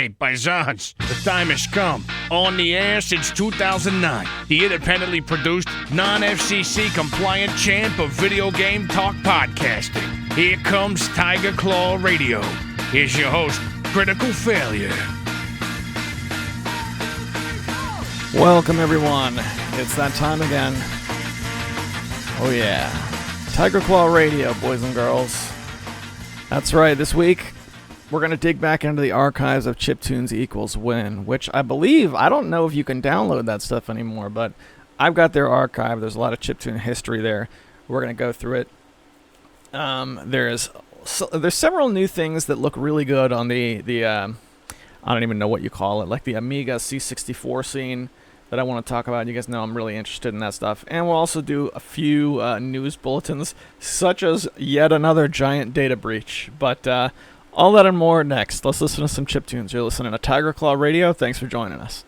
Hey, paisans, the time has come. On the air since 2009, the independently produced, non-FCC compliant champ of video game talk podcasting. Here comes Tiger Claw Radio. Here's your host, Critical Failure. Welcome, everyone. It's that time again. Oh, yeah. Tiger Claw Radio, boys and girls. That's right. This week, we're going to dig back into the archives of Chiptunes Equals Win, which I believe, I don't know if you can download that stuff anymore, but I've got their archive. There's a lot of chiptune history there. We're going to go through it. There's several new things that look really good on the I don't even know what you call it, like the Amiga C64 scene that I want to talk about. You guys know I'm really interested in that stuff. And we'll also do a few news bulletins, such as yet another giant data breach. But all that and more next. Let's listen to some chiptunes. You're listening to Tiger Claw Radio. Thanks for joining us.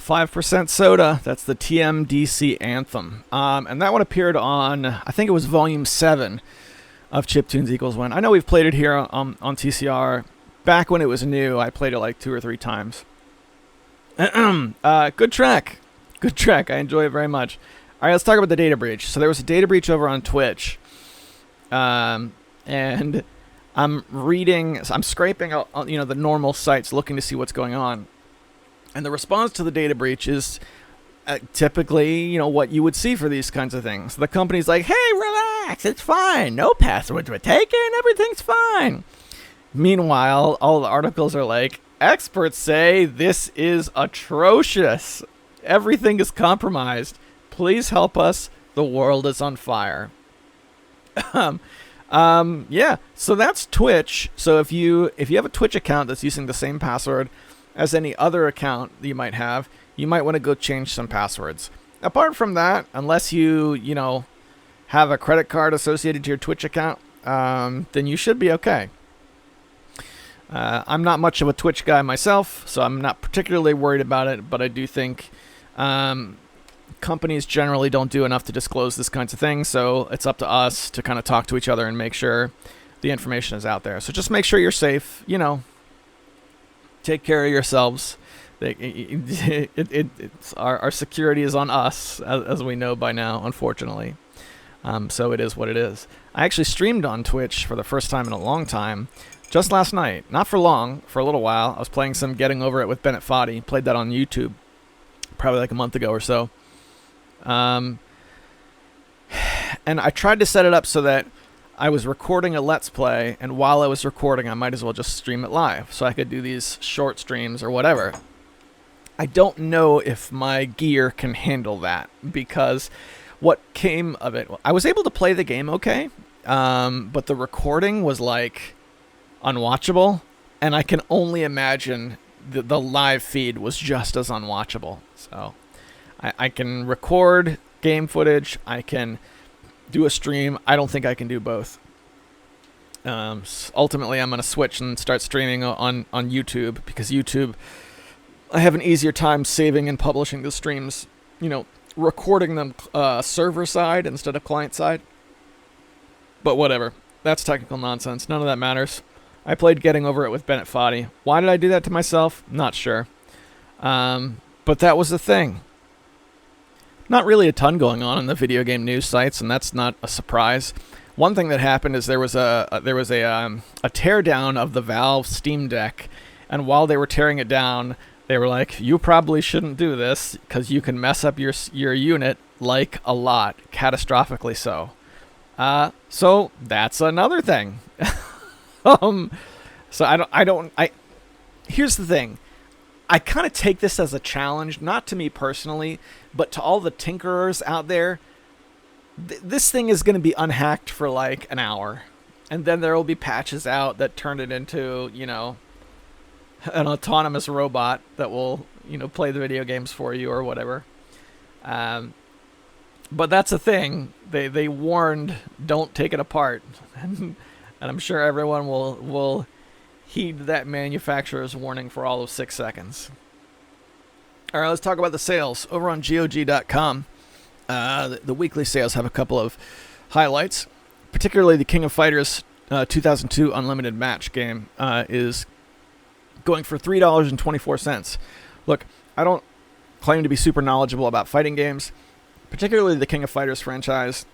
5% Soda, that's the TMDC anthem. And that one appeared on, I think it was Volume 7 of Chiptunes Equals Win. I know we've played it here on TCR. Back when it was new, I played it like 2 or 3 times. Good track. Good track. I enjoy it very much. All right, let's talk about the data breach. So there was a data breach over on Twitch. And I'm scraping out, the normal sites looking to see what's going on. And the response to the data breach is typically, what you would see for these kinds of things. The company's like, hey, relax, it's fine. No passwords were taken. Everything's fine. Meanwhile, all the articles are like, experts say this is atrocious. Everything is compromised. Please help us. The world is on fire. Yeah, so that's Twitch. So if you have a Twitch account that's using the same password as any other account that you might have, you might want to go change some passwords. Apart from that, unless you have a credit card associated to your Twitch account, then you should be okay. I'm not much of a Twitch guy myself, so I'm not particularly worried about it, but I do think companies generally don't do enough to disclose this kinds of things, so it's up to us to kind of talk to each other and make sure the information is out there. So just make sure you're safe, take care of yourselves. Our security is on us, as we know by now, unfortunately. So it is what it is. I actually streamed on Twitch for the first time in a long time, just last night. Not for long, for a little while. I was playing some Getting Over It with Bennett Foddy. Played that on YouTube probably like a month ago or so. And I tried to set it up so that I was recording a Let's Play, and while I was recording, I might as well just stream it live, so I could do these short streams or whatever. I don't know if my gear can handle that, because what came of it, I was able to play the game okay, but the recording was like unwatchable, and I can only imagine the live feed was just as unwatchable. So I can record game footage, I can do a stream. I don't think I can do both. Ultimately, I'm going to switch and start streaming on YouTube, because YouTube, I have an easier time saving and publishing the streams, recording them server side instead of client side. But whatever. That's technical nonsense. None of that matters. I played Getting Over It with Bennett Foddy. Why did I do that to myself? Not sure. But that was the thing. Not really a ton going on in the video game news sites, and that's not a surprise. One thing that happened is there was a teardown of the Valve Steam Deck, and while they were tearing it down, they were like, "You probably shouldn't do this because you can mess up your unit like a lot, catastrophically so." So that's another thing. Here's the thing. I kind of take this as a challenge, not to me personally, but to all the tinkerers out there. This thing is going to be unhacked for like an hour, and then there will be patches out that turn it into, an autonomous robot that will, play the video games for you or whatever. But that's a thing. They warned, don't take it apart, and I'm sure everyone will heed that manufacturer's warning for all of 6 seconds. All right, let's talk about the sales over on GOG.com. The weekly sales have a couple of highlights, particularly the King of Fighters 2002 Unlimited Match game is going for $3.24. Look, I don't claim to be super knowledgeable about fighting games, particularly the King of Fighters franchise.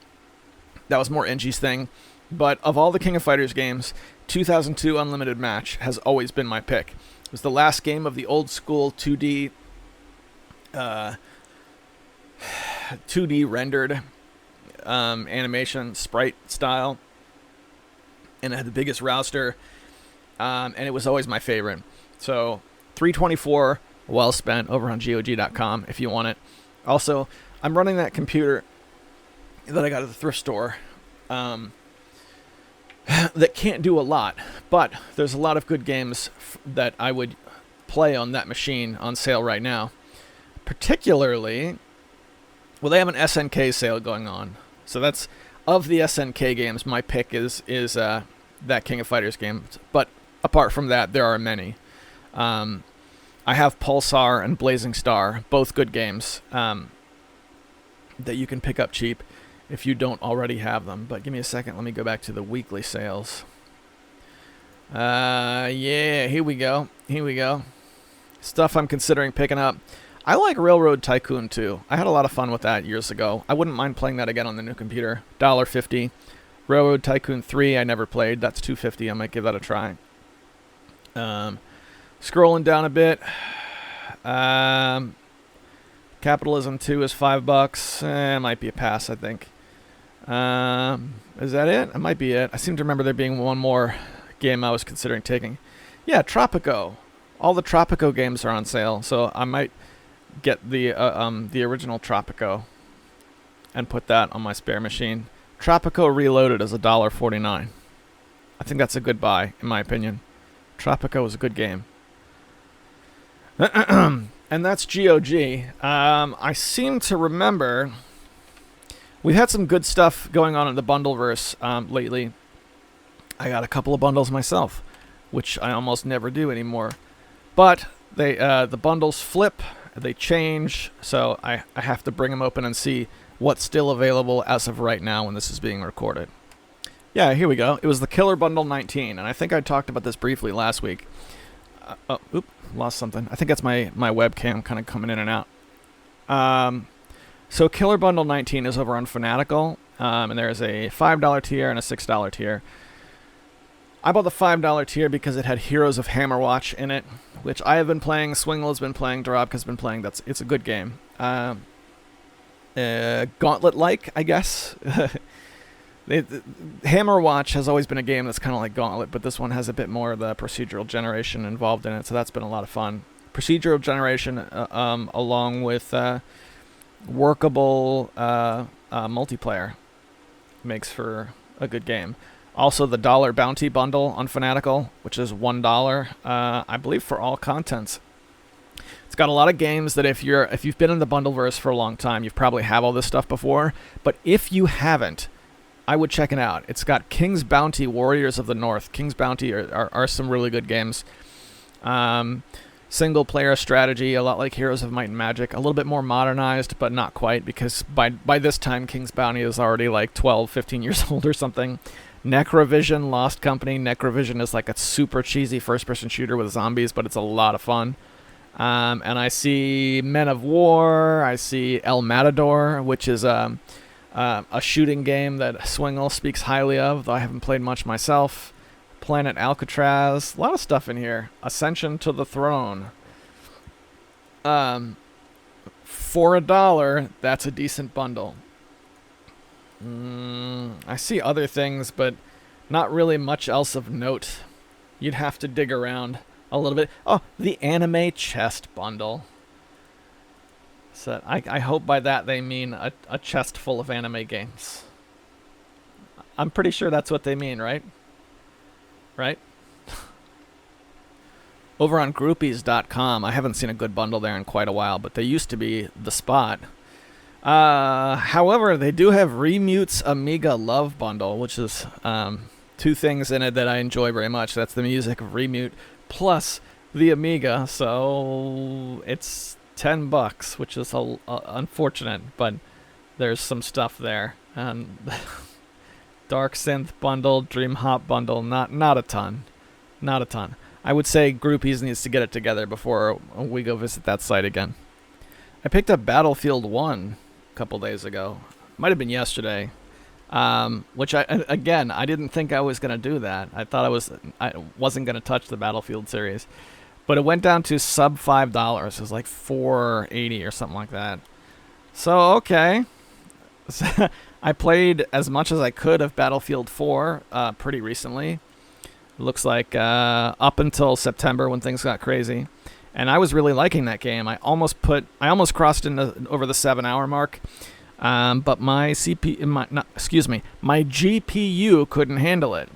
That was more Engie's thing. But of all the King of Fighters games, 2002 Unlimited Match has always been my pick. It was the last game of the old school 2D rendered animation sprite style, and it had the biggest roster, and it was always my favorite. So $3.24, well spent, over on GOG.com if you want it. Also, I'm running that computer that I got at the thrift store that can't do a lot, but there's a lot of good games that I would play on that machine on sale right now. Particularly, well, they have an SNK sale going on. So that's, of the SNK games, my pick is that King of Fighters game. But apart from that, there are many. I have Pulsar and Blazing Star, both good games that you can pick up cheap if you don't already have them. But give me a second. Let me go back to the weekly sales. Yeah, here we go. Stuff I'm considering picking up. I like Railroad Tycoon 2. I had a lot of fun with that years ago. I wouldn't mind playing that again on the new computer. $1.50. Railroad Tycoon 3 I never played. That's $2.50. I might give that a try. Scrolling down a bit. Capitalism 2 is $5. It might be a pass, I think. Is that it? It might be it. I seem to remember there being one more game I was considering taking. Yeah, Tropico. All the Tropico games are on sale, so I might get the original Tropico and put that on my spare machine. Tropico Reloaded is $1.49. I think that's a good buy, in my opinion. Tropico is a good game. And that's GOG. I seem to remember we've had some good stuff going on in the Bundleverse lately. I got a couple of bundles myself, which I almost never do anymore. But the bundles flip, they change, so I have to bring them open and see what's still available as of right now when this is being recorded. Yeah, here we go. It was the Killer Bundle 19, and I think I talked about this briefly last week. Lost something. I think that's my webcam kind of coming in and out. So Killer Bundle 19 is over on Fanatical, and there's a $5 tier and a $6 tier. I bought the $5 tier because it had Heroes of Hammerwatch in it, which I have been playing, Swingle has been playing, Dorobka has been playing. It's a good game. Gauntlet-like, I guess. Hammerwatch has always been a game that's kind of like Gauntlet, but this one has a bit more of the procedural generation involved in it, so that's been a lot of fun. Procedural generation along with workable multiplayer makes for a good game. Also, the $1 Bounty Bundle on Fanatical, which is $1, I believe, for all contents. It's got a lot of games that if you've been in the Bundleverse for a long time, you've probably have all this stuff before. But if you haven't, I would check it out. It's got King's Bounty, Warriors of the North. King's Bounty are some really good games. Single-player strategy, a lot like Heroes of Might and Magic. A little bit more modernized, but not quite, because by this time, King's Bounty is already like 12, 15 years old or something. Necrovision, Lost Company. Necrovision is like a super cheesy first-person shooter with zombies, but it's a lot of fun. And I see Men of War. I see El Matador, which is a shooting game that Swingle speaks highly of, though I haven't played much myself. Planet Alcatraz. A lot of stuff in here. Ascension to the Throne. For $1, that's a decent bundle. I see other things, but not really much else of note. You'd have to dig around a little bit. Oh, the Anime Chest Bundle. So I hope by that they mean a chest full of anime games. I'm pretty sure that's what they mean, right? Right? Over on groupies.com, I haven't seen a good bundle there in quite a while, but they used to be the spot. However, they do have Remute's Amiga Love Bundle, which is two things in it that I enjoy very much. That's the music of Remute plus the Amiga, so it's $10, which is unfortunate, but there's some stuff there. And Dark Synth Bundle, Dream Hop Bundle, not a ton. Not a ton. I would say Groupies needs to get it together before we go visit that site again. I picked up Battlefield 1 a couple days ago. Might have been yesterday. Which I didn't think I was going to do that. I thought I wasn't going to touch the Battlefield series. But it went down to sub $5. It was like $4.80 or something like that. So, okay. I played as much as I could of Battlefield 4 pretty recently. Looks like up until September when things got crazy. And I was really liking that game. I almost crossed over the 7-hour mark. But my GPU couldn't handle it.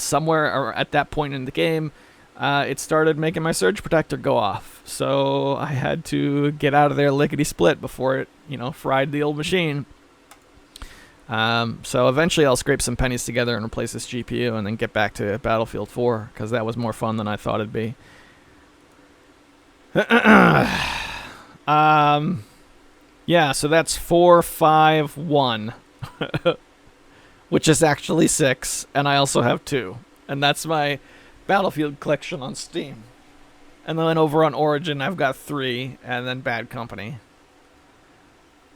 Somewhere at that point in the game, it started making my surge protector go off. So I had to get out of there lickety-split before it, fried the old machine. So eventually I'll scrape some pennies together and replace this GPU and then get back to Battlefield 4, because that was more fun than I thought it'd be. Yeah, so that's 451, which is actually 6, and I also have 2. And that's my Battlefield collection on Steam. And then over on Origin, I've got 3, and then Bad Company.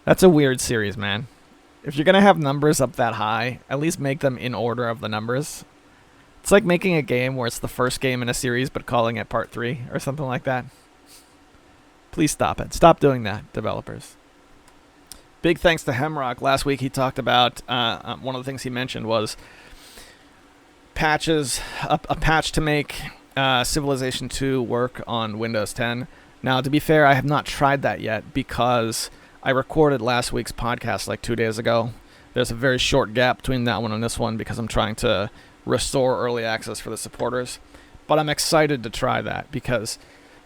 That's a weird series, man. If you're going to have numbers up that high, at least make them in order of the numbers. It's like making a game where it's the first game in a series, but calling it Part 3, or something like that. Please stop it. Stop doing that, developers. Big thanks to Hemrock. Last week he talked about, one of the things he mentioned was patches, a patch to make Civilization 2 work on Windows 10. Now, to be fair, I have not tried that yet because I recorded last week's podcast like 2 days ago. There's a very short gap between that one and this one because I'm trying to restore early access for the supporters. But I'm excited to try that because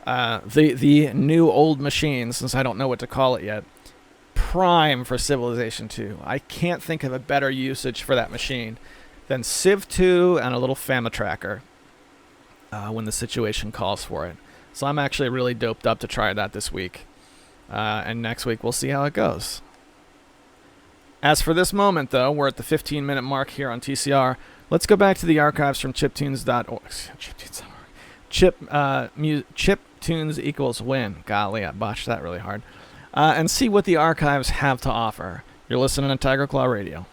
the new old machine, since I don't know what to call it yet, prime for Civilization 2. I can't think of a better usage for that machine than Civ 2 and a little Fama tracker when the situation calls for it. So I'm actually really doped up to try that this week. And next week we'll see how it goes. As for this moment, though, we're at the 15-minute mark here on TCR. Let's go back to the archives from chiptunes.org. Chiptunes equals win. Golly, I botched that really hard. And see what the archives have to offer. You're listening to Tiger Claw Radio.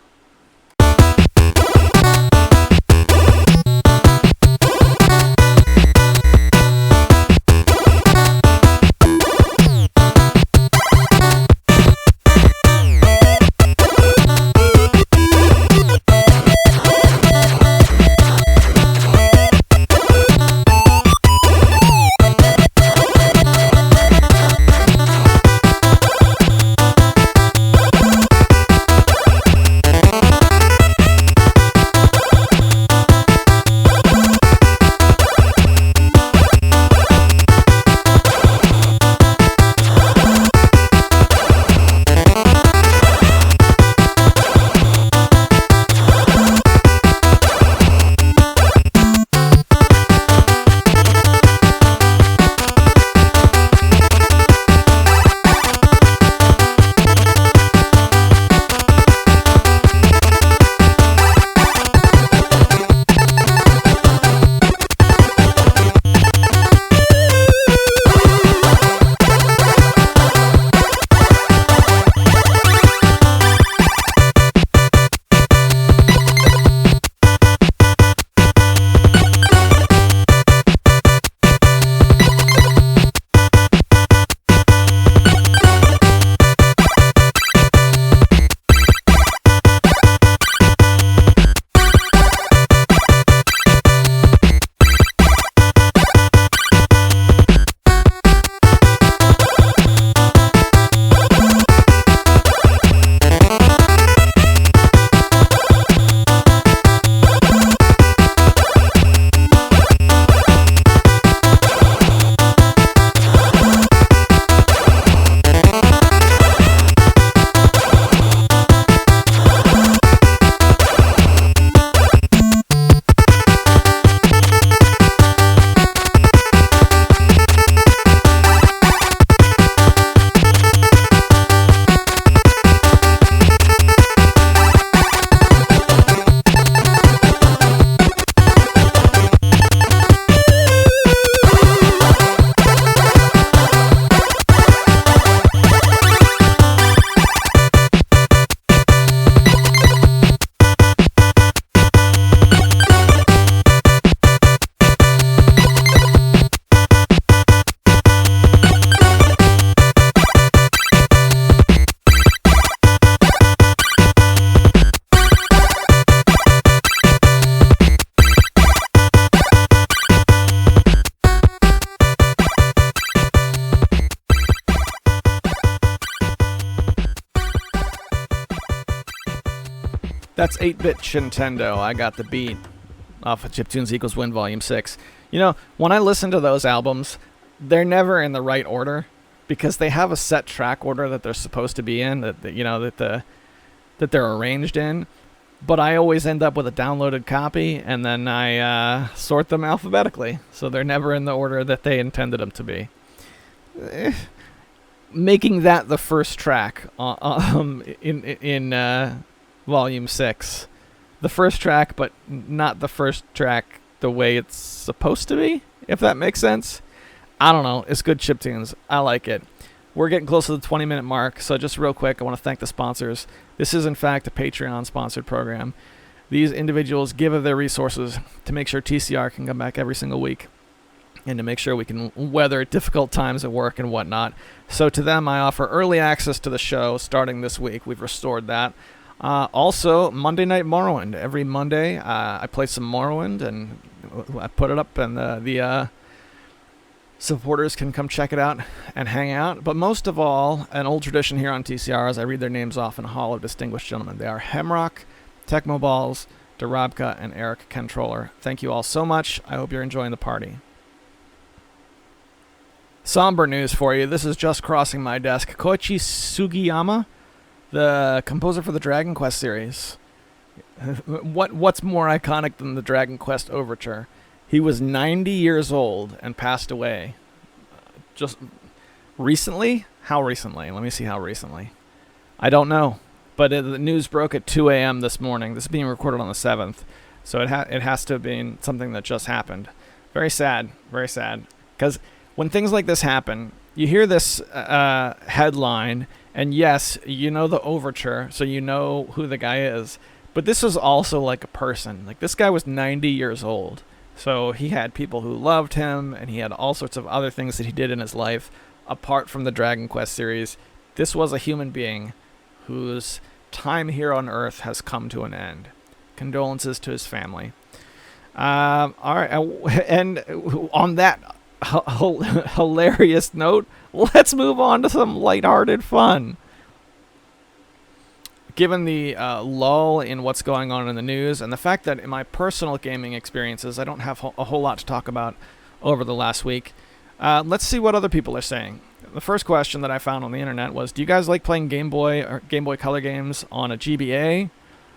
That's 8-Bit Nintendo. I got the beat off of Chiptunes Equals Win Volume 6. You know, when I listen to those albums, they're never in the right order because they have a set track order that they're supposed to be in, that they're arranged in. But I always end up with a downloaded copy, and then I sort them alphabetically, so they're never in the order that they intended them to be. Making that the first track in Volume 6. The first track, but not the first track the way it's supposed to be, if that makes sense. I don't know. It's good chiptunes. I like it. We're getting close to the 20-minute mark, so just real quick, I want to thank the sponsors. This is, in fact, a Patreon-sponsored program. These individuals give of their resources to make sure TCR can come back every single week and to make sure we can weather difficult times at work and whatnot. So to them, I offer early access to the show starting this week. We've restored that. Also, Monday Night Morrowind. Every Monday, I play some Morrowind, and I put it up in the supporters can come check it out and hang out. But most of all, an old tradition here on TCR as I read their names off in a hall of distinguished gentlemen. They are Hemrock, Tecmo Balls, Darabka, and Eric Controller. Thank you all so much. I hope you're enjoying the party. Somber news for you. This is just crossing my desk. Koichi Sugiyama, the composer for the Dragon Quest series. What's more iconic than the Dragon Quest Overture? He was 90 years old and passed away. Just recently? How recently? Let me see how recently. I don't know. But the news broke at 2 a.m. this morning. This is being recorded on the 7th. So it has to have been something that just happened. Very sad. Very sad. Because when things like this happen, you hear this headline, and yes, you know the Overture, so you know who the guy is. But this was also like a person. Like, this guy was 90 years old. So he had people who loved him, and he had all sorts of other things that he did in his life apart from the Dragon Quest series. This was a human being whose time here on Earth has come to an end. Condolences to his family. All right, and on that hilarious note, let's move on to some lighthearted fun. Given the lull in what's going on in the news and the fact that in my personal gaming experiences, I don't have a whole lot to talk about over the last week, let's see what other people are saying. The first question that I found on the internet was, do you guys like playing Game Boy or Game Boy Color games on a GBA,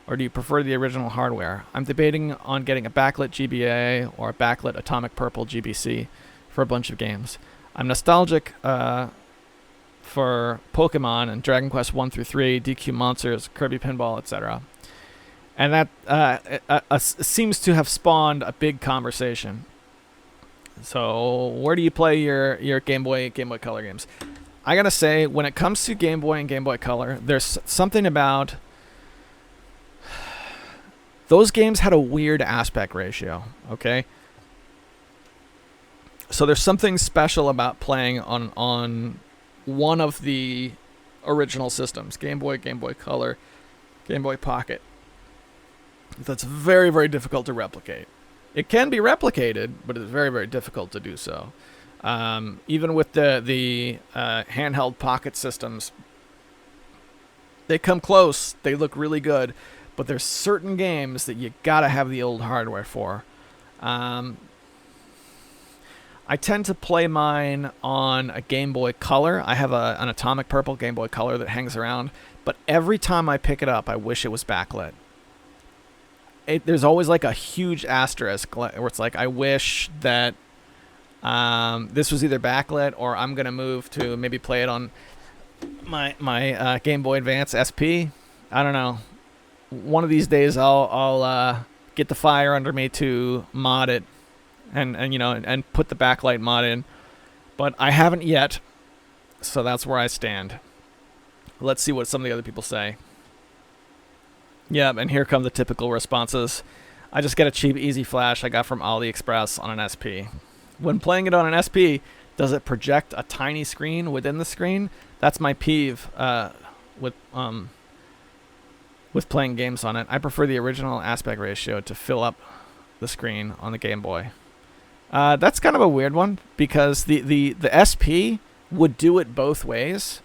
or do you prefer the original hardware? I'm debating on getting a backlit GBA or a backlit Atomic Purple GBC for a bunch of games. I'm nostalgic for Pokemon and Dragon Quest 1 through 3, DQ Monsters, Kirby Pinball, etc. And that seems to have spawned a big conversation. So where do you play your Game Boy Color games? I gotta say, when it comes to Game Boy and Game Boy Color, there's something about those games had a weird aspect ratio, okay? So there's something special about playing on one of the original systems, Game Boy, Game Boy Color, Game Boy Pocket. That's very, very difficult to replicate. It can be replicated, but it's very, very difficult to do so. Even with the handheld pocket systems, they come close. They look really good, but there's certain games that you gotta have the old hardware for. I tend to play mine on a Game Boy Color. I have an Atomic Purple Game Boy Color that hangs around, but every time I pick it up, I wish it was backlit. There's always like a huge asterisk where it's like, I wish that this was either backlit, or I'm going to move to maybe play it on my Game Boy Advance SP. I don't know. One of these days I'll get the fire under me to mod it and put the backlight mod in. But I haven't yet, so that's where I stand. Let's see what some of the other people say. Yeah, and here come the typical responses. I just get a cheap Easy Flash I got from AliExpress on an SP. When playing it on an SP, does it project a tiny screen within the screen? That's my peeve with playing games on it. I prefer the original aspect ratio to fill up the screen on the Game Boy. That's kind of a weird one, because the SP would do it both ways.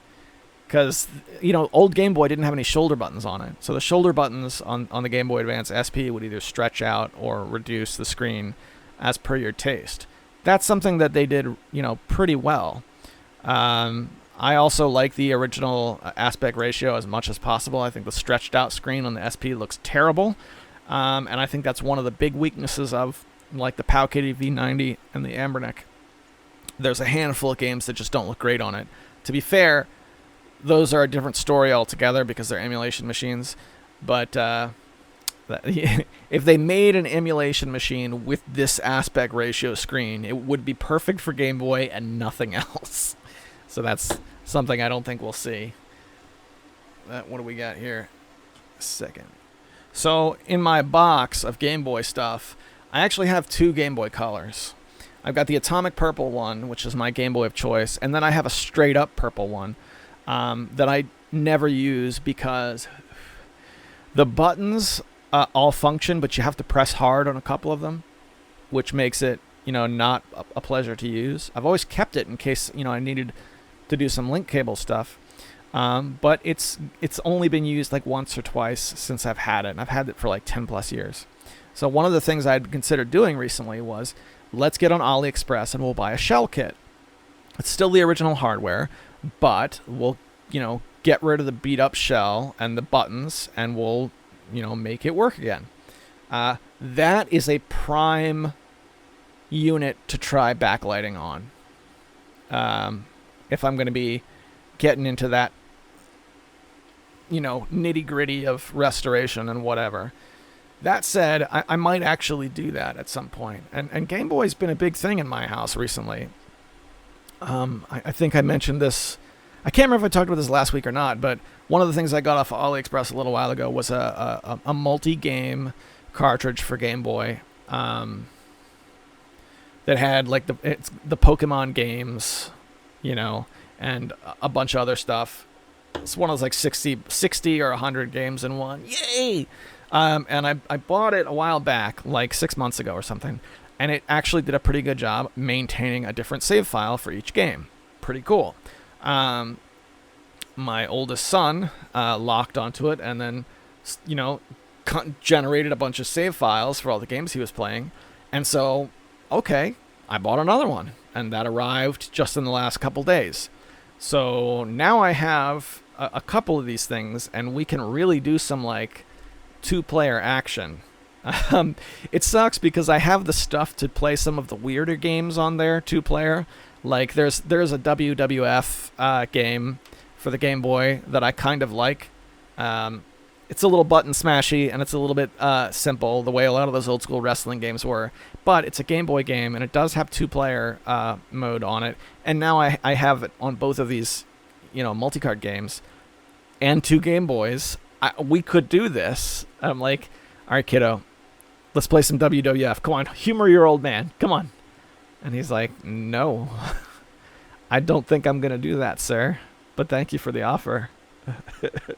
Because, old Game Boy didn't have any shoulder buttons on it. So the shoulder buttons on the Game Boy Advance SP would either stretch out or reduce the screen as per your taste. That's something that they did, pretty well. I also like the original aspect ratio as much as possible. I think the stretched out screen on the SP looks terrible. And I think that's one of the big weaknesses of, like, the Powkiddy V90 and the Ambernick. There's a handful of games that just don't look great on it. To be fair, those are a different story altogether because they're emulation machines. But if they made an emulation machine with this aspect ratio screen, it would be perfect for Game Boy and nothing else. So that's something I don't think we'll see. What do we got here? A second. So in my box of Game Boy stuff, I actually have two Game Boy Colors. I've got the Atomic Purple one, which is my Game Boy of choice, and then I have a straight up purple one that I never use because the buttons all function, but you have to press hard on a couple of them, which makes it not a pleasure to use. I've always kept it in case, I needed to do some link cable stuff. But it's only been used like once or twice since I've had it, and I've had it for like 10 plus years. So one of the things I'd considered doing recently was, let's get on AliExpress and we'll buy a shell kit. It's still the original hardware, but we'll, get rid of the beat up shell and the buttons, and we'll, make it work again. That is a prime unit to try backlighting on. If I'm going to be getting into that, nitty gritty of restoration and whatever. That said, I might actually do that at some point. And Game Boy's been a big thing in my house recently. I think I mentioned this. I can't remember if I talked about this last week or not, but one of the things I got off of AliExpress a little while ago was a multi-game cartridge for Game Boy that had like the Pokemon games, and a bunch of other stuff. It's one of those like 60 or 100 games in one. Yay! And I bought it a while back, like 6 months ago or something, and it actually did a pretty good job maintaining a different save file for each game. Pretty cool. My oldest son locked onto it and then, generated a bunch of save files for all the games he was playing. And so, okay, I bought another one, and that arrived just in the last couple days. So now I have a couple of these things, and we can really do some like 2-player action. It sucks because I have the stuff to play some of the weirder games on there 2-player. Like there's a WWF game for the Game Boy that I kind of like. It's a little button smashy, and it's a little bit simple, the way a lot of those old school wrestling games were. But it's a Game Boy game, and it does have 2-player mode on it. And now I have it on both of these, multi-card games and 2 Game Boys. We could do this. I'm like, all right, kiddo, let's play some WWF. Come on, humor your old man. Come on. And he's like, no, I don't think I'm going to do that, sir. But thank you for the offer. It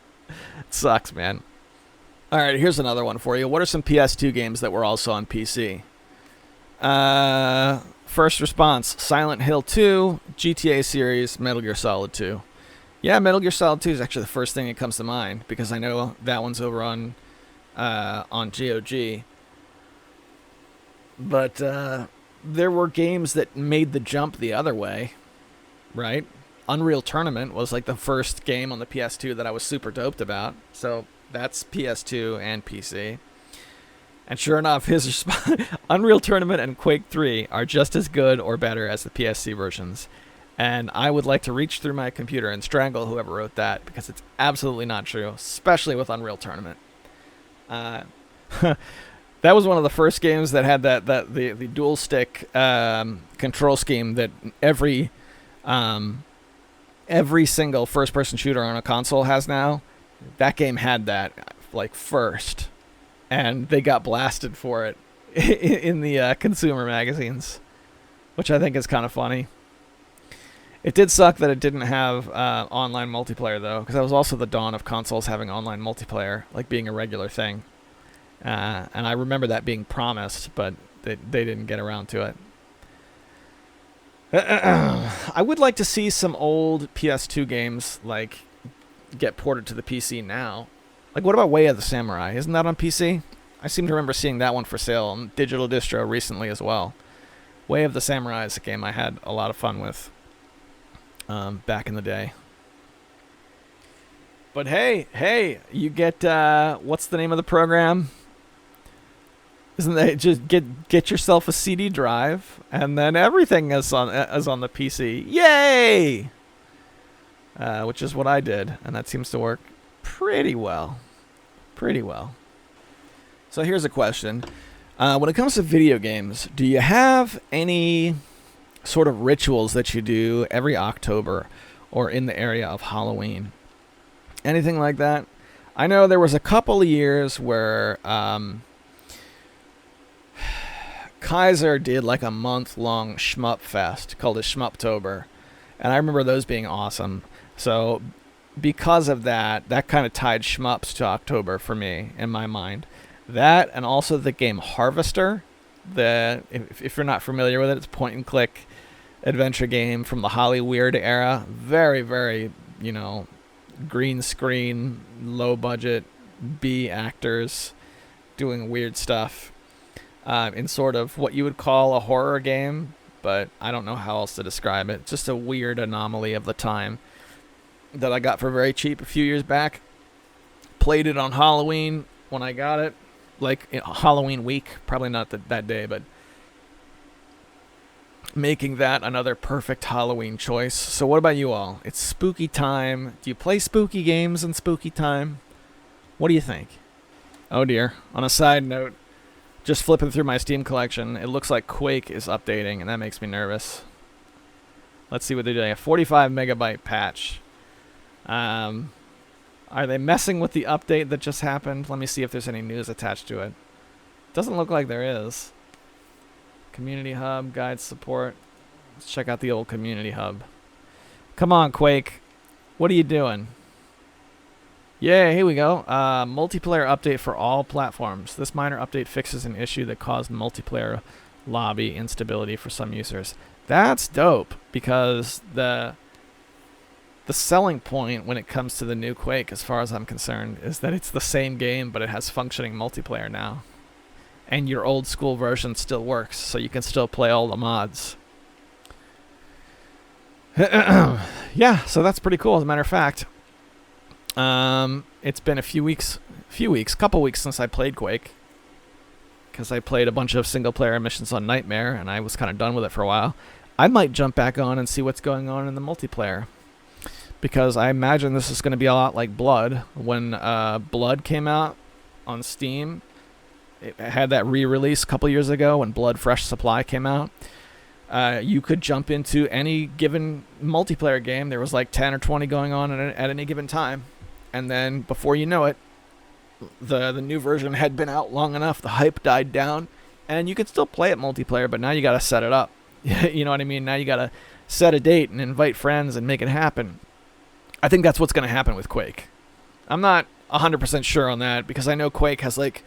sucks, man. All right, here's another one for you. What are some PS2 games that were also on PC? First response, Silent Hill 2, GTA series, Metal Gear Solid 2. Yeah, Metal Gear Solid 2 is actually the first thing that comes to mind because I know that one's over on GOG. But there were games that made the jump the other way, right? Unreal Tournament was like the first game on the PS2 that I was super doped about. So that's PS2 and PC. And sure enough, his response, Unreal Tournament and Quake 3 are just as good or better as the PSC versions. And I would like to reach through my computer and strangle whoever wrote that because it's absolutely not true, especially with Unreal Tournament. That was one of the first games that had the dual stick control scheme that every single first-person shooter on a console has now. That game had that like first, and they got blasted for it in the consumer magazines, which I think is kind of funny. It did suck that it didn't have online multiplayer though, because that was also the dawn of consoles having online multiplayer, like being a regular thing. And I remember that being promised, but they didn't get around to it. I would like to see some old PS2 games like get ported to the PC now. Like, what about Way of the Samurai? Isn't that on PC? I seem to remember seeing that one for sale on Digital Distro recently as well. Way of the Samurai is a game I had a lot of fun with back in the day. But hey, you get what's the name of the program? Isn't that just get yourself a CD drive and then everything is on the PC? Yay! Which is what I did, and that seems to work pretty well. So here's a question: when it comes to video games, do you have any sort of rituals that you do every October or in the area of Halloween? Anything like that? I know there was a couple of years where Kaiser did like a month-long shmup fest called a Shmuptober, and I remember those being awesome. So because of that kind of tied shmups to October for me in my mind. That and also the game Harvester If you're not familiar with it, it's a point-and-click adventure game from the Hollyweird era. Very, very, green screen, low-budget B actors doing weird stuff in sort of what you would call a horror game, but I don't know how else to describe it. Just a weird anomaly of the time that I got for very cheap a few years back. Played it on Halloween when I got it, like Halloween week, probably not that day, but making that another perfect Halloween choice. So what about you all? It's spooky time. Do you play spooky games in spooky time? What do you think? Oh dear. On a side note, just flipping through my Steam collection, it looks like Quake is updating, and that makes me nervous. Let's see what they're doing. A 45 megabyte patch. Are they messing with the update that just happened? Let me see if there's any news attached to it. Doesn't look like there is. Community hub, guide support. Let's check out the old community hub. Come on, Quake. What are you doing? Yeah, here we go. Multiplayer update for all platforms. This minor update fixes an issue that caused multiplayer lobby instability for some users. That's dope, because the selling point when it comes to the new Quake, as far as I'm concerned, is that it's the same game, but it has functioning multiplayer now. And your old school version still works, so you can still play all the mods. Yeah, so that's pretty cool, as a matter of fact. It's been couple weeks since I played Quake, because I played a bunch of single-player missions on Nightmare, and I was kind of done with it for a while. I might jump back on and see what's going on in the multiplayer, because I imagine this is going to be a lot like Blood. When Blood came out on Steam, it had that re-release a couple years ago when Blood Fresh Supply came out. You could jump into any given multiplayer game. There was like 10 or 20 going on at any given time. And then before you know it, the new version had been out long enough, the hype died down, and you could still play it multiplayer, but now you got to set it up. You know what I mean? Now you got to set a date and invite friends and make it happen. I think that's what's going to happen with Quake. I'm not 100% sure on that, because I know Quake has like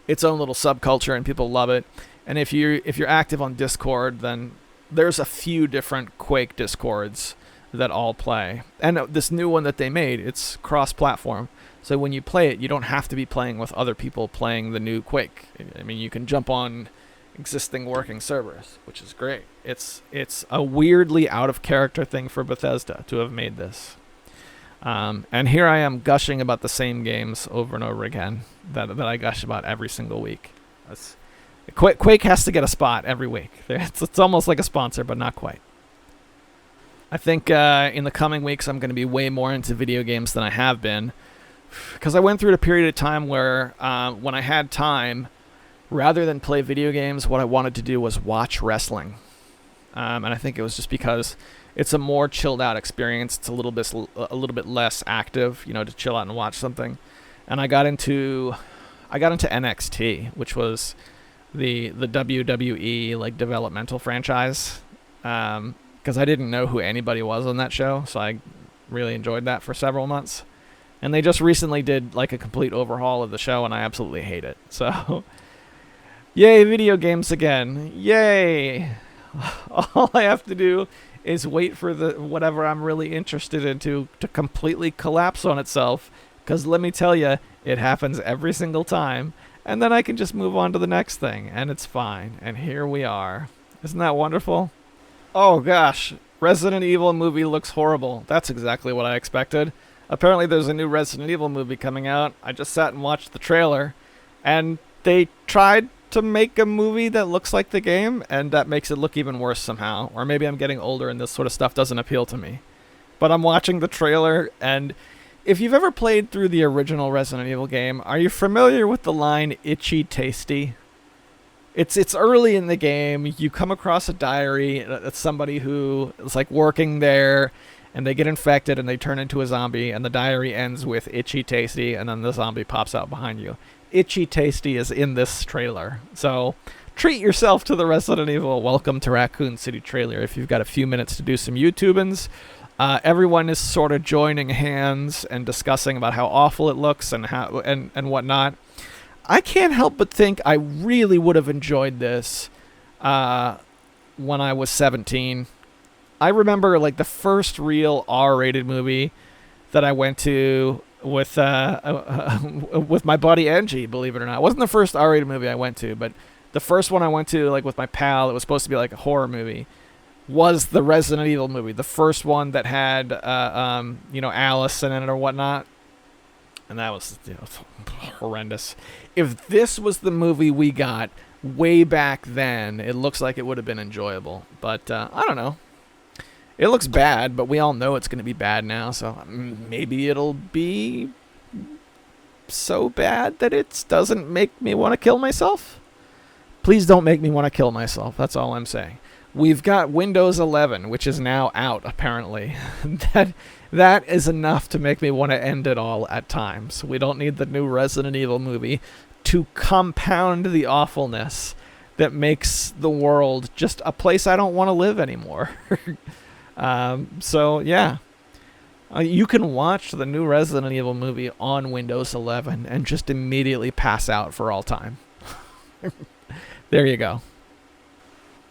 its own little subculture and people love it. And if you're active on Discord, then there's a few different Quake Discords that all play. And this new one that they made, it's cross-platform. So when you play it, you don't have to be playing with other people playing the new Quake. I mean, you can jump on existing working servers, which is great. It's a weirdly out-of-character thing for Bethesda to have made this. And here I am gushing about the same games over and over again that I gush about every single week. Quake has to get a spot every week. It's almost like a sponsor, but not quite. I think in the coming weeks I'm going to be way more into video games than I have been, because I went through a period of time where when I had time, rather than play video games, what I wanted to do was watch wrestling. And I think it was just because it's a more chilled out experience. It's a little bit less active, to chill out and watch something. And I got into NXT, which was the WWE like developmental franchise, because I didn't know who anybody was on that show, so I really enjoyed that for several months. And they just recently did like a complete overhaul of the show, and I absolutely hate it. So, yay, video games again! Yay! All I have to do is wait for whatever I'm really interested in to completely collapse on itself, because let me tell you, it happens every single time, and then I can just move on to the next thing, and it's fine. And here we are. Isn't that wonderful? Oh gosh, Resident Evil movie looks horrible. That's exactly what I expected. Apparently there's a new Resident Evil movie coming out. I just sat and watched the trailer, and they tried to make a movie that looks like the game, and that makes it look even worse somehow. Or maybe I'm getting older and this sort of stuff doesn't appeal to me. But I'm watching the trailer, and if you've ever played through the original Resident Evil game, are you familiar with the line, "Itchy Tasty"? It's early in the game. You come across a diary that's somebody who is like working there, and they get infected and they turn into a zombie, and the diary ends with "Itchy Tasty," and then the zombie pops out behind you. Itchy Tasty is in this trailer. So treat yourself to the Resident Evil Welcome to Raccoon City trailer if you've got a few minutes to do some YouTubins. Everyone is sort of joining hands and discussing about how awful it looks and how and whatnot. I can't help but think I really would have enjoyed this when I was 17. I remember like the first real R-rated movie that I went to with my buddy Angie, believe it or not. It wasn't the first R-rated movie I went to, but the first one I went to like with my pal, it was supposed to be like a horror movie, was the Resident Evil movie. The first one that had Alice in it or whatnot. And that was horrendous. If this was the movie we got way back then, it looks like it would have been enjoyable. But I don't know. It looks bad, but we all know it's going to be bad now. So maybe it'll be so bad that it doesn't make me want to kill myself. Please don't make me want to kill myself. That's all I'm saying. We've got Windows 11, which is now out, apparently. That is enough to make me want to end it all at times. We don't need the new Resident Evil movie to compound the awfulness that makes the world just a place I don't want to live anymore. So, yeah. You can watch the new Resident Evil movie on Windows 11 and just immediately pass out for all time. There you go.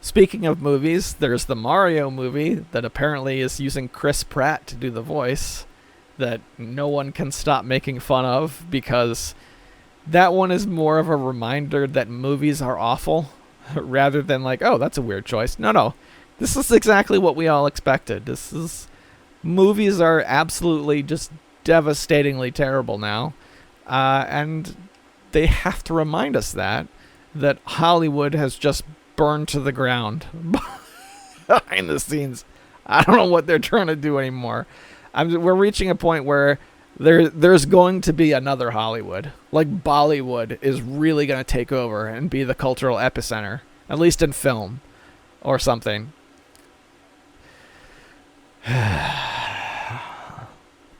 Speaking of movies, there's the Mario movie that apparently is using Chris Pratt to do the voice that no one can stop making fun of, because that one is more of a reminder that movies are awful rather than like, oh, that's a weird choice. No. This is exactly what we all expected. Movies are absolutely just devastatingly terrible now. And they have to remind us that Hollywood has just burned to the ground behind the scenes. I don't know what they're trying to do anymore. We're reaching a point where there's going to be another Hollywood. Like Bollywood is really going to take over and be the cultural epicenter, at least in film or something.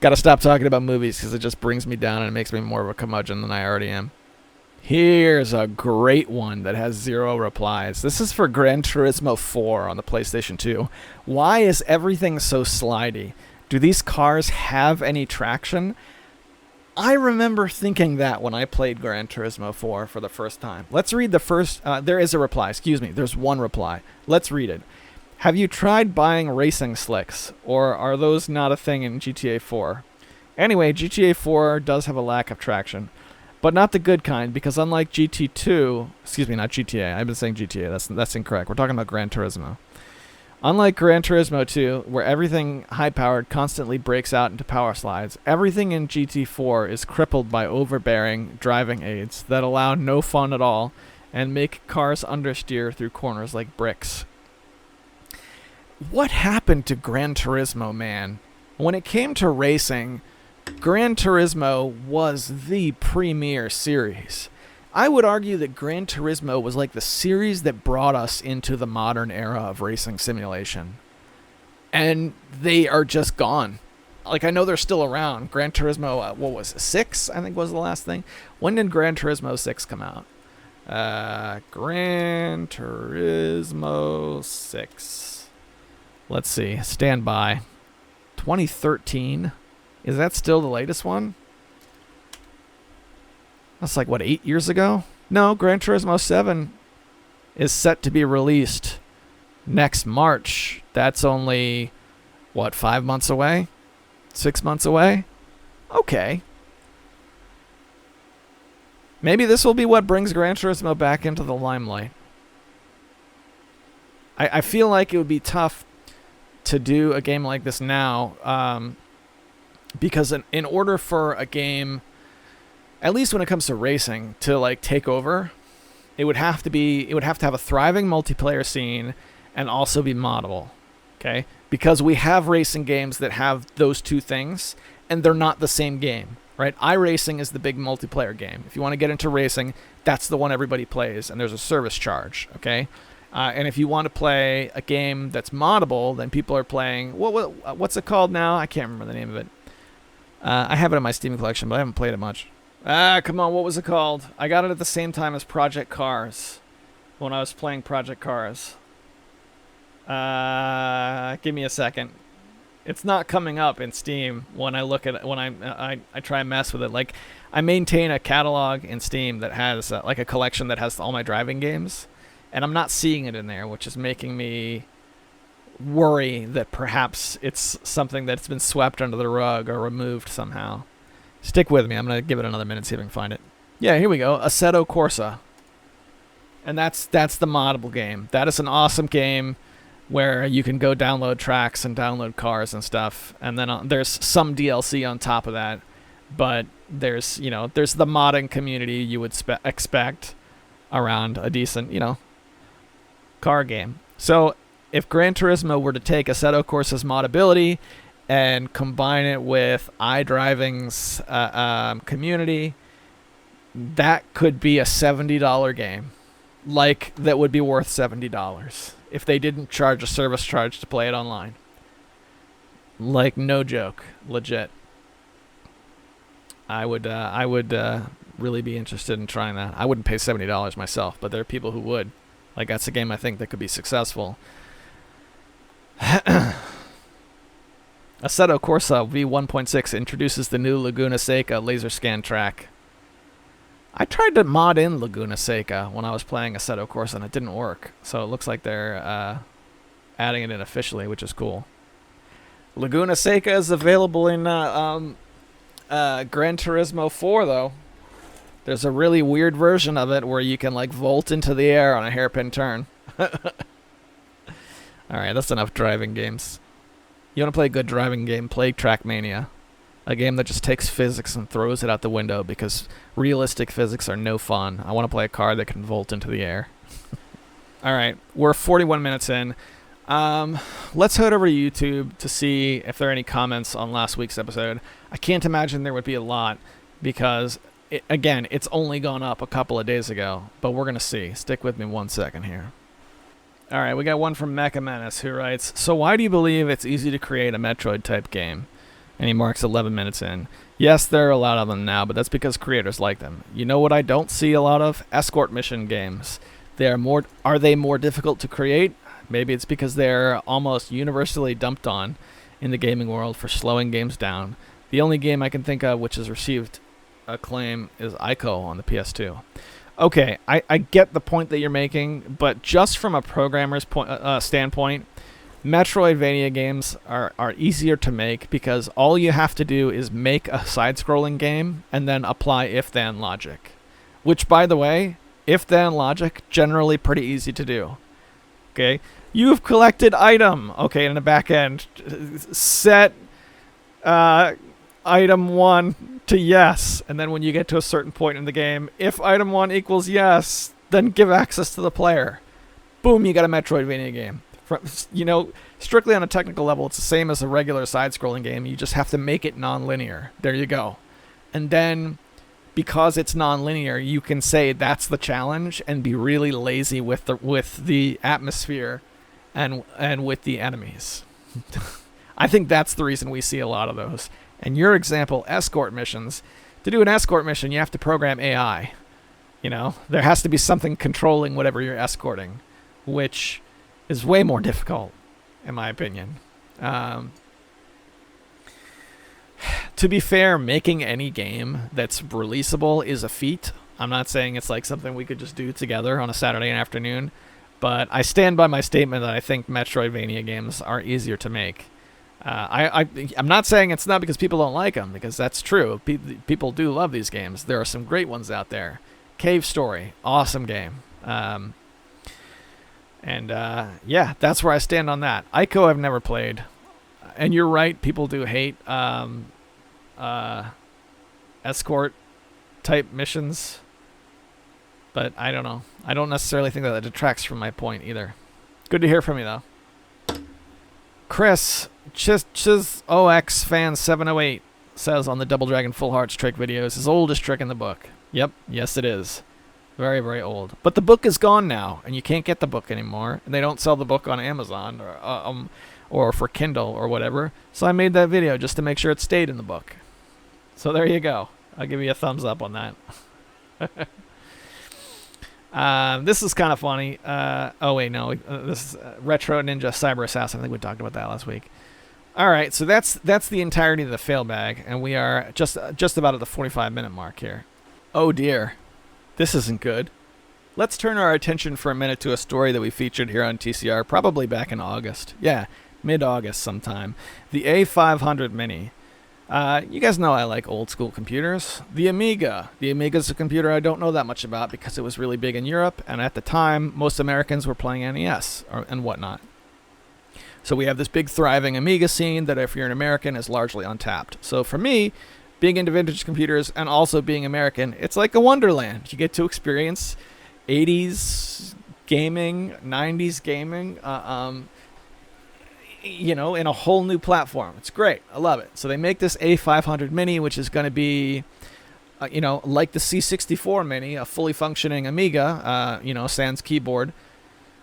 Got to stop talking about movies because it just brings me down and it makes me more of a curmudgeon than I already am. Here's a great one that has 0 replies. This is for Gran Turismo 4 on the PlayStation 2. Why is everything so slidey? Do these cars have any traction? I remember thinking that when I played Gran Turismo 4 for the first time. Let's read the first... there is a reply. Excuse me. There's one reply. Let's read it. Have you tried buying racing slicks? Or are those not a thing in GTA 4? Anyway, GTA 4 does have a lack of traction. But not the good kind, because unlike GT2... Excuse me, not GTA. I've been saying GTA. That's incorrect. We're talking about Gran Turismo. Unlike Gran Turismo 2, where everything high-powered constantly breaks out into power slides, everything in GT4 is crippled by overbearing driving aids that allow no fun at all and make cars understeer through corners like bricks. What happened to Gran Turismo, man? When it came to racing, Gran Turismo was the premier series. I would argue that Gran Turismo was like the series that brought us into the modern era of racing simulation. And they are just gone. Like, I know they're still around. Gran Turismo, what was it, 6, I think was the last thing. When did Gran Turismo 6 come out? Gran Turismo 6. Let's see. Stand by. 2013. Is that still the latest one? That's like, what, 8 years ago? No, Gran Turismo 7 is set to be released next March. That's only, what, 5 months away? 6 months away? Okay. Maybe this will be what brings Gran Turismo back into the limelight. I feel like it would be tough to do a game like this now, because in order for a game, at least when it comes to racing, to like take over, it would have to have a thriving multiplayer scene and also be moddable. Okay? Because we have racing games that have those two things, and they're not the same game, right? iRacing is the big multiplayer game. If you want to get into racing, that's the one everybody plays, and there's a service charge, okay? And if you want to play a game that's moddable, then people are playing... what's it called now? I can't remember the name of it. I have it in my Steam collection, but I haven't played it much. Come on, what was it called? I got it at the same time as Project Cars, when I was playing Project Cars. Give me a second. It's not coming up in Steam when I look at it, when I try and mess with it. Like, I maintain a catalog in Steam that has like a collection that has all my driving games, and I'm not seeing it in there, which is making me worry that perhaps it's something that's been swept under the rug or removed somehow. Stick with me. I'm going to give it another minute, see if I can find it. Yeah, here we go. Assetto Corsa. And that's the moddable game. That is an awesome game where you can go download tracks and download cars and stuff. And then there's some DLC on top of that. But there's the modding community you would expect around a decent, car game. So if Gran Turismo were to take Assetto Corsa's modability and combine it with iDriving's community, that could be a $70 game. Like, that would be worth $70 if they didn't charge a service charge to play it online. Like, no joke. Legit. I would really be interested in trying that. I wouldn't pay $70 myself, but there are people who would. Like, that's a game I think that could be successful. Assetto Corsa V1.6 introduces the new Laguna Seca laser scan track. I tried to mod in Laguna Seca when I was playing Assetto Corsa and it didn't work. So it looks like they're adding it in officially, which is cool. Laguna Seca is available in Gran Turismo 4, though. There's a really weird version of it where you can like vault into the air on a hairpin turn. Alright, that's enough driving games. You want to play a good driving game, play Trackmania. A game that just takes physics and throws it out the window because realistic physics are no fun. I want to play a car that can vault into the air. Alright, we're 41 minutes in. Let's head over to YouTube to see if there are any comments on last week's episode. I can't imagine there would be a lot because, it's only gone up a couple of days ago. But we're going to see. Stick with me 1 second here. Alright, we got one from Mecha Menace who writes, so why do you believe it's easy to create a Metroid-type game? And he marks 11 minutes in. Yes, there are a lot of them now, but that's because creators like them. You know what I don't see a lot of? Escort mission games. Are they more difficult to create? Maybe it's because they're almost universally dumped on in the gaming world for slowing games down. The only game I can think of which has received acclaim is Ico on the PS2. Okay, I get the point that you're making, but just from a programmer's standpoint, Metroidvania games are easier to make because all you have to do is make a side-scrolling game and then apply if-then logic. Which, by the way, if-then logic, generally pretty easy to do. Okay, you've collected item. Okay, in the back end, set item 1 to yes, and then when you get to a certain point in the game, if item 1 equals yes, then give access to the player. Boom, you got a Metroidvania game. Strictly on a technical level, it's the same as a regular side-scrolling game. You just have to make it non-linear. There you go. And then, because it's non-linear, you can say that's the challenge and be really lazy with the atmosphere and with the enemies. I think that's the reason we see a lot of those. And your example, escort missions. To do an escort mission, you have to program AI. There has to be something controlling whatever you're escorting, which is way more difficult, in my opinion. To be fair, making any game that's releasable is a feat. I'm not saying it's like something we could just do together on a Saturday afternoon, but I stand by my statement that I think Metroidvania games are easier to make. I'm not saying it's not because people don't like them, because that's true. People do love these games. There are some great ones out there. Cave Story, awesome game. That's where I stand on that. Ico I've never played. And you're right, people do hate escort type missions. But I don't know. I don't necessarily think that detracts from my point either. Good to hear from you, though. Chris, ChizOX fan 708 says on the Double Dragon Full Hearts trick videos, his oldest trick in the book. Yep, yes it is. Very, very old. But the book is gone now, and you can't get the book anymore. And they don't sell the book on Amazon or for Kindle or whatever. So I made that video just to make sure it stayed in the book. So there you go. I'll give you a thumbs up on that. This is kind of funny. This is Retro Ninja Cyber Assassin. I think we talked about that last week. All right, so that's the entirety of the fail bag, and we are just about at the 45-minute mark here. Oh dear, this isn't good. Let's turn our attention for a minute to a story that we featured here on TCR, probably back in August. Yeah, mid-August sometime. The A500 Mini. You guys know I like old school computers. The Amiga. The Amiga's a computer I don't know that much about because it was really big in Europe, and at the time, most Americans were playing NES and whatnot. So we have this big thriving Amiga scene that if you're an American is largely untapped. So for me, being into vintage computers and also being American, it's like a wonderland. You get to experience 80s gaming, 90s gaming, in a whole new platform. It's great. I love it. So they make this A500 Mini, which is going to be, like the C64 Mini, a fully functioning Amiga, sans keyboard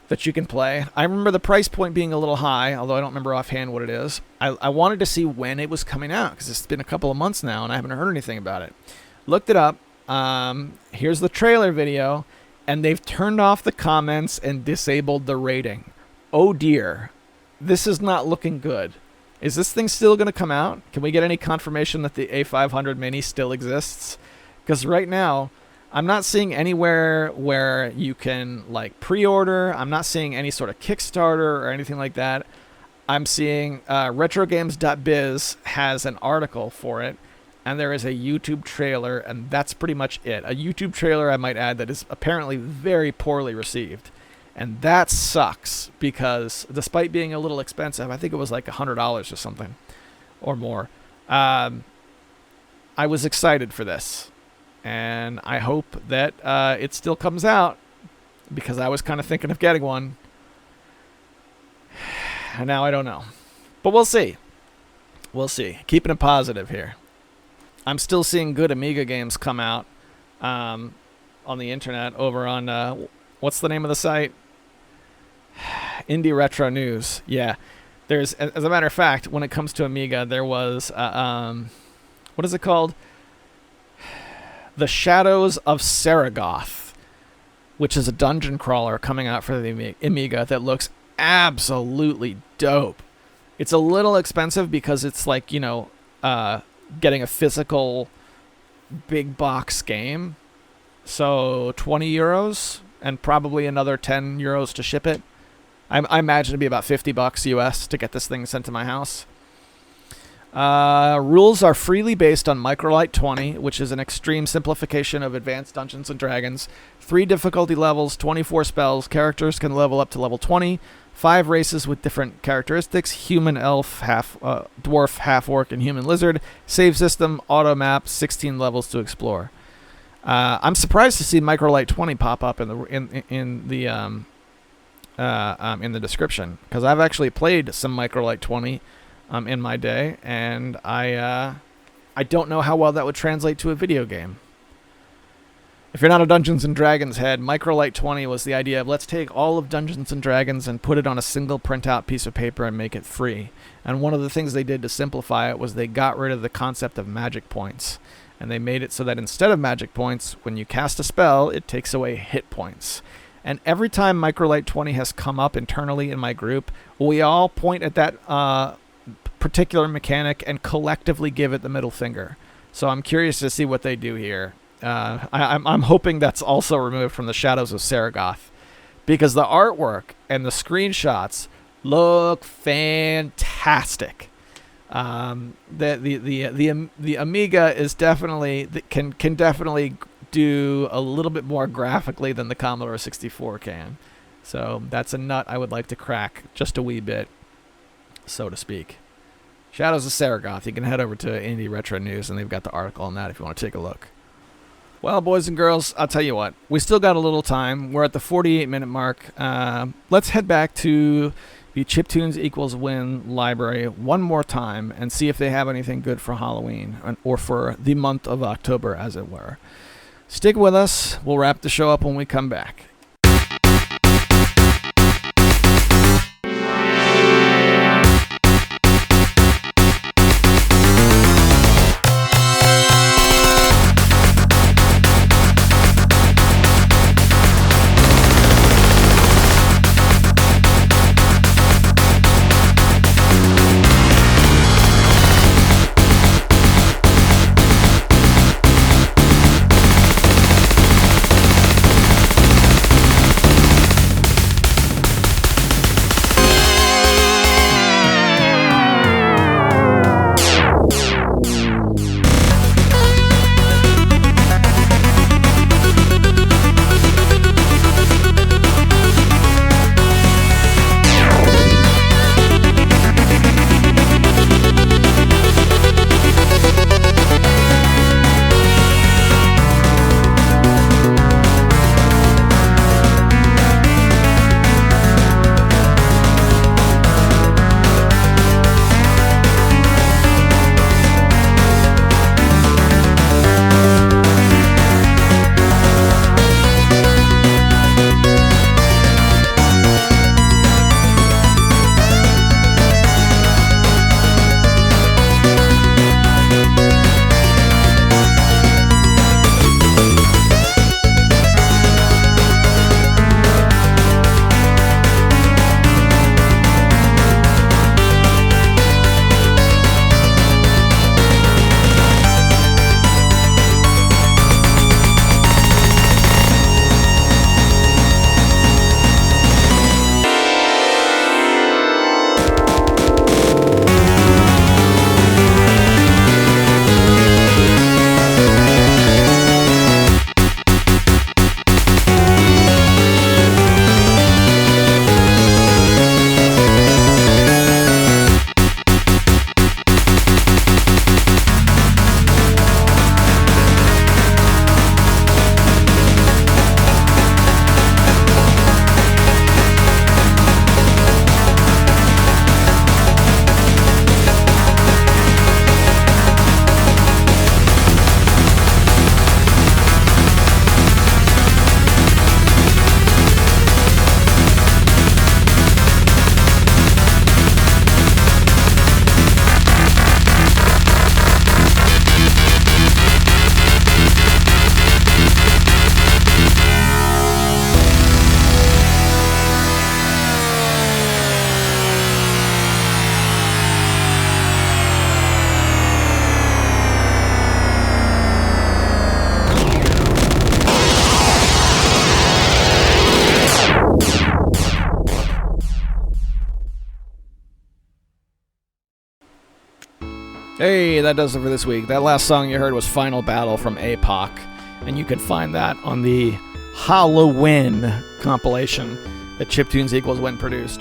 that you can play. I remember the price point being a little high, although I don't remember offhand what it is. I wanted to see when it was coming out because it's been a couple of months now and I haven't heard anything about it. Looked it up. Here's the trailer video, and they've turned off the comments and disabled the rating. Oh dear. This is not looking good. Is this thing still going to come out? Can we get any confirmation that the A500 Mini still exists? Because right now, I'm not seeing anywhere where you can pre-order. I'm not seeing any sort of Kickstarter or anything like that. I'm seeing RetroGames.biz has an article for it, and there is a YouTube trailer, and that's pretty much it. A YouTube trailer, I might add, that is apparently very poorly received. And that sucks because despite being a little expensive, I think it was like $100 or something or more, I was excited for this. And I hope that it still comes out because I was kind of thinking of getting one. And now I don't know. But we'll see. We'll see. Keeping it positive here. I'm still seeing good Amiga games come out on the internet over on, what's the name of the site? Indie Retro News. Yeah. There's, as a matter of fact, when it comes to Amiga, there was, what is it called? The Shadows of Saragoth, which is a dungeon crawler coming out for the Amiga that looks absolutely dope. It's a little expensive because it's getting a physical big box game. So 20 euros and probably another 10 euros to ship it. I imagine it'd be about $50 US to get this thing sent to my house. Rules are freely based on Microlight 20, which is an extreme simplification of Advanced Dungeons & Dragons. 3 difficulty levels, 24 spells. Characters can level up to level 20. 5 races with different characteristics. Human, elf, dwarf, half-orc, and human lizard. Save system, auto map, 16 levels to explore. I'm surprised to see Microlight 20 pop up in the description because I've actually played some Microlight 20 in my day, and I don't know how well that would translate to a video game. If you're not a Dungeons & Dragons head, Microlight 20 was the idea of let's take all of Dungeons & Dragons and put it on a single printout piece of paper and make it free. And one of the things they did to simplify it was they got rid of the concept of magic points. And they made it so that instead of magic points, when you cast a spell, it takes away hit points. And every time Microlight 20 has come up internally in my group, we all point at that particular mechanic and collectively give it the middle finger. So I'm curious to see what they do here. I'm hoping that's also removed from the Shadows of Saragoth, because the artwork and the screenshots look fantastic. The Amiga is definitely can definitely do a little bit more graphically than the Commodore 64 can. So that's a nut I would like to crack just a wee bit, so to speak. Shadows of Saragoth. You can head over to Indie Retro News, and they've got the article on that if you want to take a look. Well, boys and girls, I'll tell you what. We still got a little time. We're at the 48-minute mark. Let's head back to the Chiptunes Equals Win library one more time and see if they have anything good for Halloween, or for the month of October, as it were. Stick with us. We'll wrap the show up when we come back. Hey, that does it for this week. That last song you heard was Final Battle from APOC, and you can find that on the Halloween compilation that Chiptunes Equals Win produced.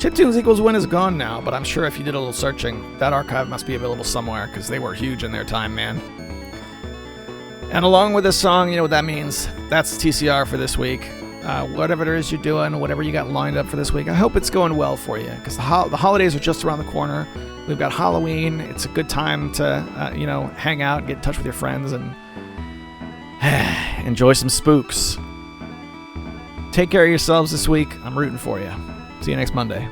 Chiptunes Equals Win is gone now, but I'm sure if you did a little searching, that archive must be available somewhere, because they were huge in their time, man. And along with this song, you know what that means. That's TCR for this week. Whatever it is you're doing, whatever you got lined up for this week, I hope it's going well for you, because the holidays are just around the corner. We've got Halloween. It's a good time to, hang out, get in touch with your friends, and enjoy some spooks. Take care of yourselves this week. I'm rooting for you. See you next Monday.